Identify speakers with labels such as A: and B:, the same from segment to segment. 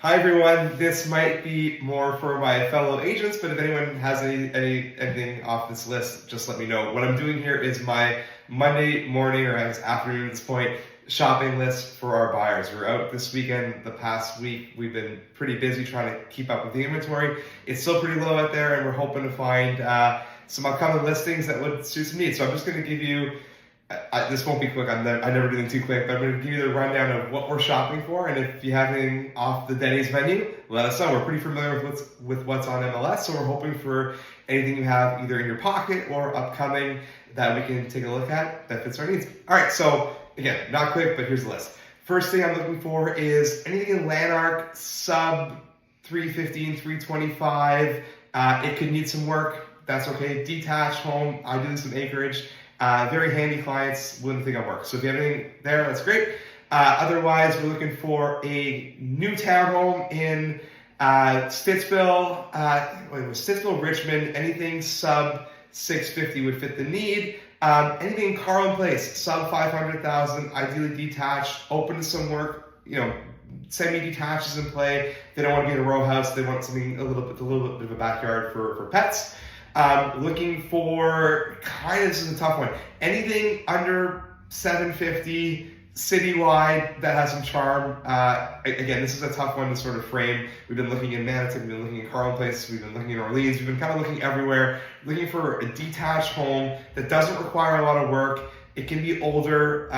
A: Hi everyone, this might be more for my fellow agents, but if anyone has anything off this list, just let me know. What I'm doing here is my Monday morning, or I guess afternoon at this point, shopping list for our buyers. We're out this weekend. The past week, we've been pretty busy trying to keep up with the inventory. It's still pretty low out there, and we're hoping to find some upcoming listings that would suit some needs. So I'm just going to give you this won't be quick. I never do anything too quick, but I'm going to give you the rundown of what we're shopping for. And if you have anything off the Denny's menu, let us know. We're pretty familiar with what's on MLS, so we're hoping for anything you have either in your pocket or upcoming that we can take a look at that fits our needs. All right, so again, not quick, but here's the list. First thing I'm looking for is anything in Lanark sub 315, 325. It could need some work. That's okay. Detached home, ideally some acreage. Very handy clients, wouldn't think I'll work. So if you have anything there, that's great. Otherwise, we're looking for a new townhome in Stittsville, Richmond. Anything sub 650 would fit the need. Anything in Carlin Place, sub 500,000, ideally detached, open to some work. Semi-detached is in play. They don't want to be in a row house. They want something a little bit of a backyard for pets. Looking for this is a tough one. Anything under 750 citywide that has some charm. Again, this is a tough one to sort of frame. We've been looking in Manatee, we've been looking in Carlin Place, we've been looking in Orleans, we've been kind of looking everywhere, looking for a detached home that doesn't require a lot of work. It can be older,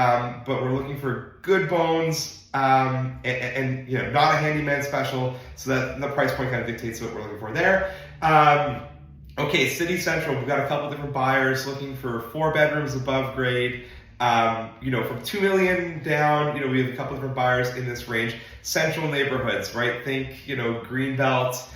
A: but we're looking for good bones, and not a handyman special, so that the price point kind of dictates what we're looking for there. Okay, City Central, we've got a couple different buyers looking for 4 bedrooms above grade. From $2 million down, we have a couple different buyers in this range. Central neighborhoods, right? Think, Greenbelt.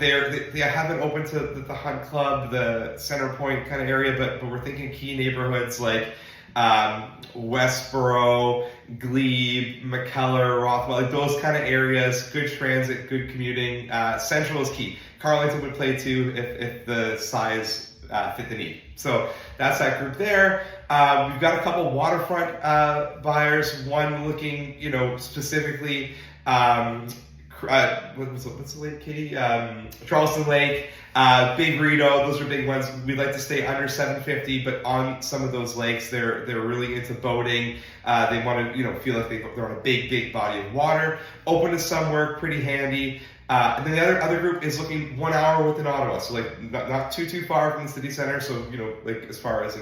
A: They haven't opened to the Hunt Club, the Center Point kind of area, but we're thinking key neighborhoods like Westboro, Glebe, McKellar, Rothwell, like those kind of areas. Good transit, good commuting. Central is key. Carlington would play too if the size fit the need. So that's that group there. We've got a couple waterfront buyers. One looking, specifically. What's the lake, Katie? Charleston Lake, Big Rito. Those are big ones. We'd like to stay under 750, but on some of those lakes, they're really into boating. They want to, feel like they're on a big body of water. Open to some work, pretty handy. And then the other group is looking 1 hour within Ottawa, so not too far from the city center. So as far as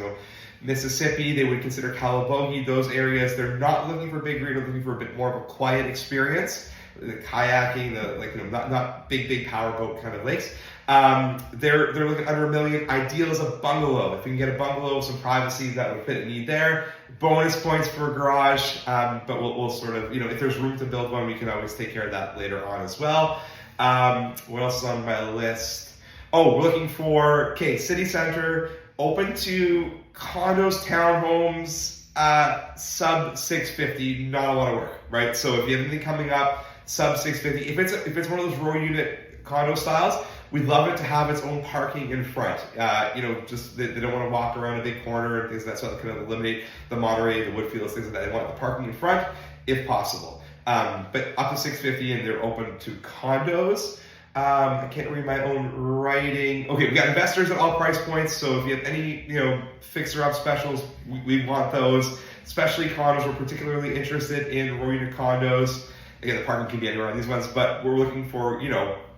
A: Mississippi, they would consider Calabogie, those areas. They're not looking for Big Rito, looking for a bit more of a quiet experience. The kayaking, not big powerboat kind of lakes. They're looking under $1 million. Ideal is a bungalow. If we can get a bungalow with some privacy, that would fit a need there. Bonus points for a garage, but we'll sort of, if there's room to build one, we can always take care of that later on as well. What else is on my list? Oh, we're looking for, city center, open to condos, townhomes, sub 650, not a lot of work, right? So if you have anything coming up, sub 650. If it's one of those row unit condo styles, we'd love it to have its own parking in front. Just they don't want to walk around a big corner and things like that, so that kind of eliminate the Monterey, the Woodfields, things like that. They want the parking in front if possible. But up to 650, and they're open to condos. I can't read my own writing. Okay, we got investors at all price points. So if you have any fixer-up specials, we want those. Especially condos, we're particularly interested in row unit condos. Again, the parking can be anywhere on these ones, but we're looking for,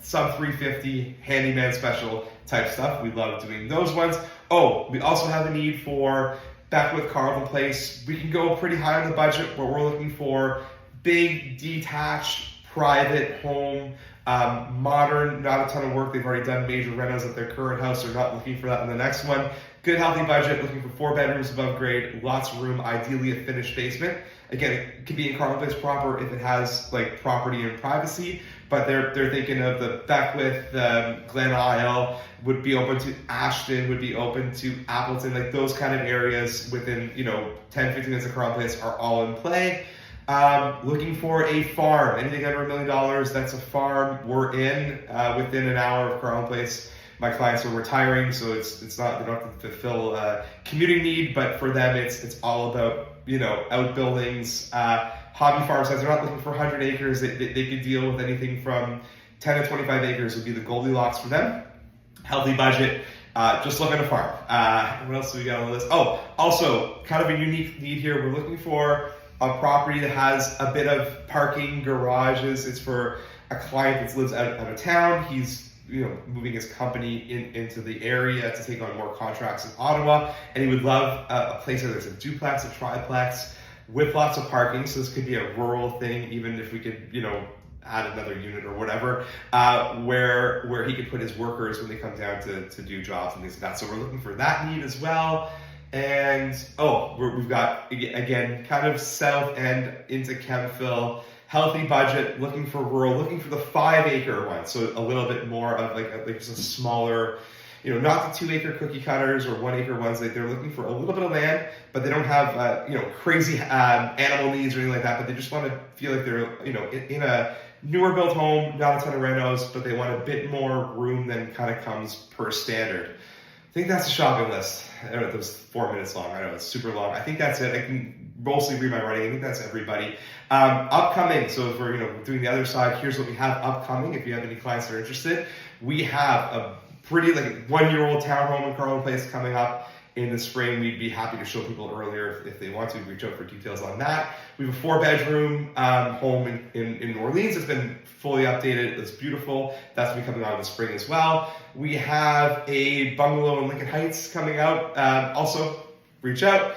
A: sub 350 handyman special type stuff. We love doing those ones. Oh, we also have a need for back with Carlton Place. We can go pretty high on the budget, but we're looking for big, detached, private home, modern, not a ton of work. They've already done major renos at their current house. They're not looking for that in the next one. Good, healthy budget, looking for 4 bedrooms above grade, lots of room, ideally a finished basement. Again, it could be in Carlton Place proper if it has property and privacy, but they're thinking of the Beckwith, Glen Isle, would be open to Ashton, would be open to Appleton, those kind of areas within 10-15 minutes of Carlton Place are all in play. Looking for a farm, anything under $1 million, that's a farm. We're in within an hour of Carlton Place. My clients are retiring, so it's not, they don't have to fulfill a commuting need, but for them it's all about outbuildings, hobby farm size. They're not looking for 100 acres. They could deal with anything from 10 to 25 acres would be the Goldilocks for them. Healthy budget, just looking to farm. What else do we got on the list? Oh, also kind of a unique need here. We're looking for a property that has a bit of parking, garages. It's for a client that lives out of town. He's moving his company into the area to take on more contracts in Ottawa, and he would love a place where there's a duplex, a triplex, with lots of parking. So this could be a rural thing, even if we could, add another unit or whatever, where he could put his workers when they come down to do jobs and things like that. So we're looking for that need as well. And we've got, again, kind of south end into Kemptville, healthy budget, looking for rural, looking for the 5-acre one. So a little bit more of like just a smaller, not the 2-acre cookie cutters or 1-acre ones. They're looking for a little bit of land, but they don't have, crazy animal needs or anything like that. But they just want to feel like they're, in a newer built home, not a ton of renos, but they want a bit more room than kind of comes per standard. I think that's the shopping list. I don't know if it was 4 minutes long. I know it's super long. I think that's it. I can mostly read my writing. I think that's everybody. Upcoming. So if we're doing the other side, here's what we have upcoming. If you have any clients that are interested, we have a pretty 1-year-old townhome in Carlin Place coming up in the spring. We'd be happy to show people earlier if they want to. Reach out for details on that. We have a 4-bedroom home in New Orleans. It's been fully updated. It's beautiful. That's be coming out in the spring as well. We have a bungalow in Lincoln Heights coming out. Also, reach out.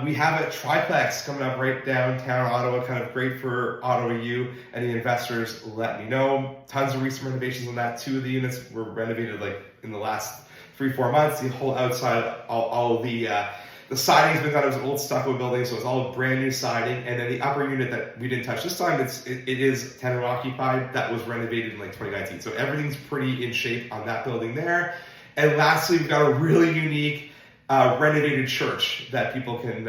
A: We have a triplex coming up right downtown Ottawa, kind of great for Ottawa U. Any investors, let me know. Tons of recent renovations on that. 2 of the units were renovated in the last 3-4 months. The whole outside, all the siding's been done. It was an old stucco building, so it's all brand new siding. And then the upper unit that we didn't touch this time, it is tenant occupied. That was renovated in 2019. So everything's pretty in shape on that building there. And lastly, we've got a really unique renovated church that people can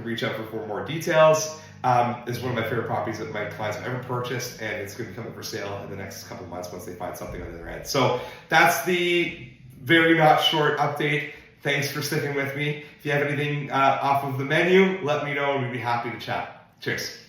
A: reach out for more details. It's one of my favorite properties that my clients have ever purchased, and it's going to be coming for sale in the next couple of months once they find something on their end. So that's the very not short update. Thanks for sticking with me. If you have anything off of the menu, let me know and we'd be happy to chat. Cheers.